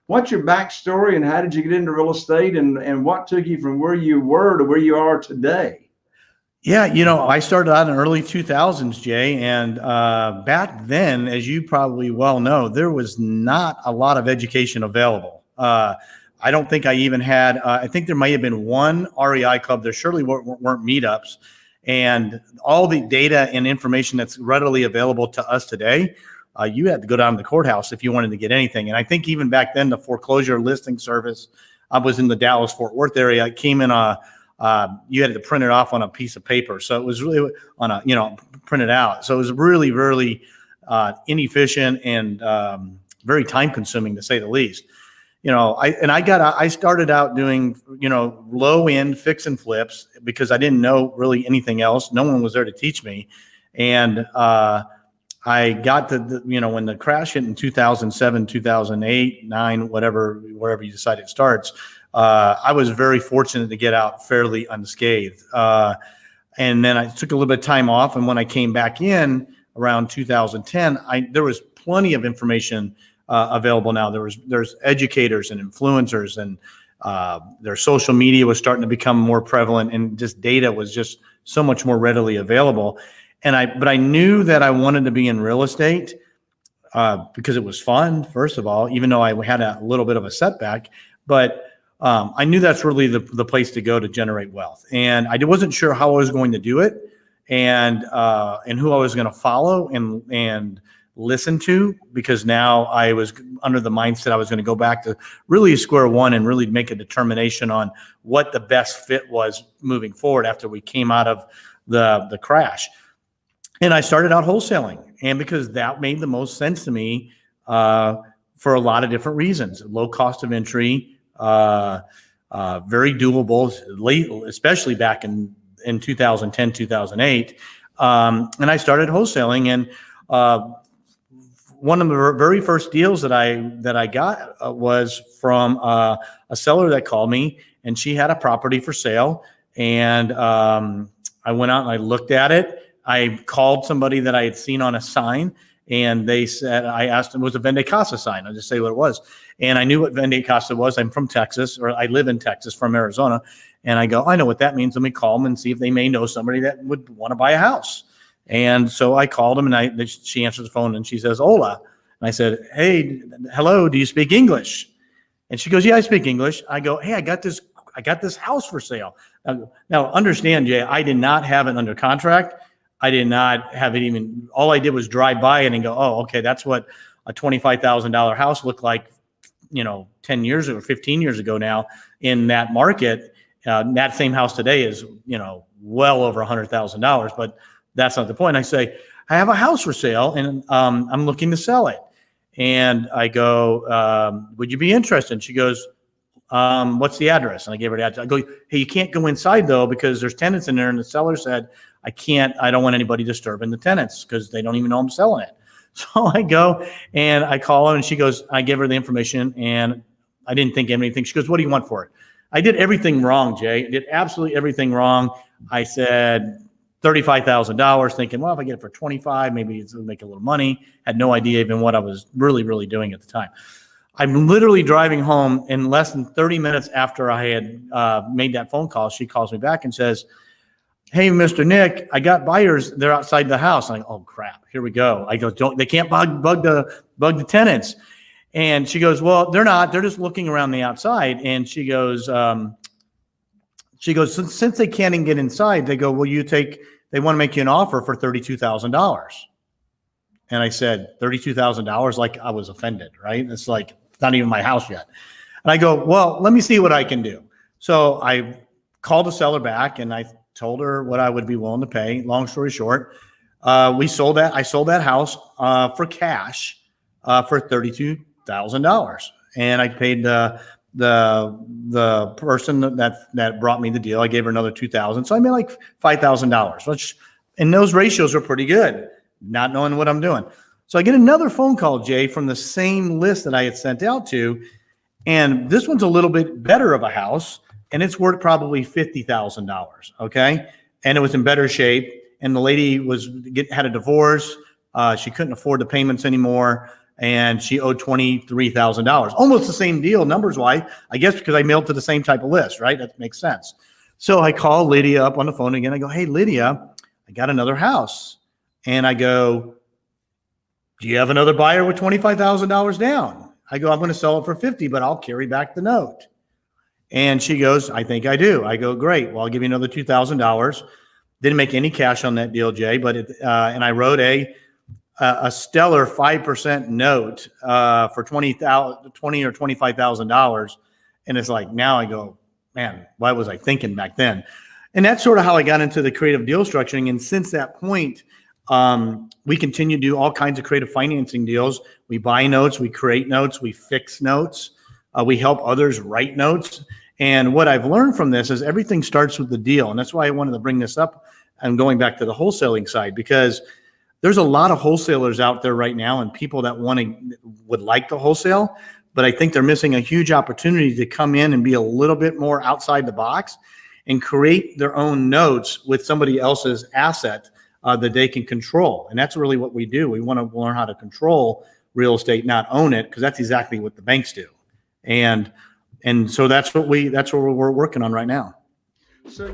What's your backstory and how did you get into real estate and what took you from where you were to where you are today? Yeah, I started out in the early 2000s, Jay, and back then, as you probably well know, there was not a lot of education available. I don't think I even had, I think there might have been one REI club. There surely weren't meetups. And all the data and information that's readily available to us today, you had to go down to the courthouse if you wanted to get anything. And I think even back then, the foreclosure listing service, I was in the Dallas-Fort Worth area. It came in you had to print it off on a piece of paper. So it was really on printed out. So it was really, really inefficient and very time consuming to say the least. I started out doing, low end fix and flips because I didn't know really anything else. No one was there to teach me. And I got to, when the crash hit in 2007, 2008, 9, wherever you decide it starts, I was very fortunate to get out fairly unscathed. And then I took a little bit of time off. And when I came back in around 2010, there was plenty of information available now. There's educators and influencers, and their social media was starting to become more prevalent, and just data was just so much more readily available. But I knew that I wanted to be in real estate because it was fun, first of all, even though I had a little bit of a setback. But I knew that's really the place to go to generate wealth. And I wasn't sure how I was going to do it and who I was going to follow and listen to, because now I was under the mindset I was going to go back to really square one and really make a determination on what the best fit was moving forward after we came out of the crash. And I started out wholesaling, and because that made the most sense to me for a lot of different reasons. Low cost of entry, very doable, especially back in 2010, 2008. And I started wholesaling, and one of the very first deals that I got was from a seller that called me, and she had a property for sale. And I went out and I looked at it. I called somebody that I had seen on a sign, and they said, I asked them, it was a Vende Casa sign. I'll just say what it was. And I knew what Vende Casa was. I'm from Texas, or I live in Texas from Arizona. And I go, I know what that means. Let me call them and see if they may know somebody that would want to buy a house. And so I called them, and she answers the phone, and she says, "Hola." And I said, "Hey, hello, do you speak English?" And she goes, "Yeah, I speak English." I go, "Hey, I got this house for sale." Now understand, Jay, I did not have it under contract. I did not have it even, all I did was drive by it and go, oh, okay, that's what a $25,000 house looked like, 10 years or 15 years ago now in that market. That same house today is, well over $100,000, but that's not the point. I say, I have a house for sale, and I'm looking to sell it. And I go, would you be interested? And she goes, what's the address? And I gave her the address. I go, hey, you can't go inside though, because there's tenants in there. And the seller said, I don't want anybody disturbing the tenants because they don't even know I'm selling it. So I go and I call her, and she goes, I give her the information, and I didn't think of anything. She goes, what do you want for it? I did everything wrong, Jay. I did absolutely everything wrong. I said $35,000, thinking, well, if I get it for 25, maybe it'll make a little money. Had no idea even what I was really, really doing at the time. I'm literally driving home, in less than 30 minutes after I had made that phone call. She calls me back and says, hey, Mr. Nick, I got buyers. They're outside the house. I'm like, oh crap, here we go. I go, they can't bug the tenants. And she goes, well, they're not. They're just looking around the outside. And she goes, since they can't even get inside, they go, they want to make you an offer for $32,000. And I said, $32,000, like I was offended, right? It's like, it's not even my house yet. And I go, well, let me see what I can do. So I called the seller back, and I told her what I would be willing to pay. Long story short, I sold that house for cash for $32,000. And I paid the person that brought me the deal. I gave her another $2,000. So I made like $5,000, which, and those ratios are pretty good, not knowing what I'm doing. So I get another phone call, Jay, from the same list that I had sent out to. And this one's a little bit better of a house, and it's worth probably $50,000. Okay. And it was in better shape. And the lady had a divorce. She couldn't afford the payments anymore. and she owed $23,000. Almost the same deal numbers wise, I guess, because I mailed to the same type of list, right? That makes sense. So I call Lydia up on the phone again. I go, hey, Lydia, I got another house. And I go, do you have another buyer with $25,000 down? I go, I'm going to sell it for 50, but I'll carry back the note. And she goes, I think I do. I go, great. Well, I'll give you another $2,000. Didn't make any cash on that deal, Jay, but and I wrote a stellar 5% note for $20 or $25,000. And it's like, now I go, man, why was I thinking back then? And that's sort of how I got into the creative deal structuring. And since that point, we continue to do all kinds of creative financing deals. We buy notes, we create notes, we fix notes, we help others write notes. And what I've learned from this is everything starts with the deal. And that's why I wanted to bring this up and going back to the wholesaling side, because there's a lot of wholesalers out there right now and people that would like to wholesale, but I think they're missing a huge opportunity to come in and be a little bit more outside the box and create their own notes with somebody else's asset that they can control. And that's really what we do. We want to learn how to control real estate, not own it, because that's exactly what the banks do. And so that's what we're working on right now. So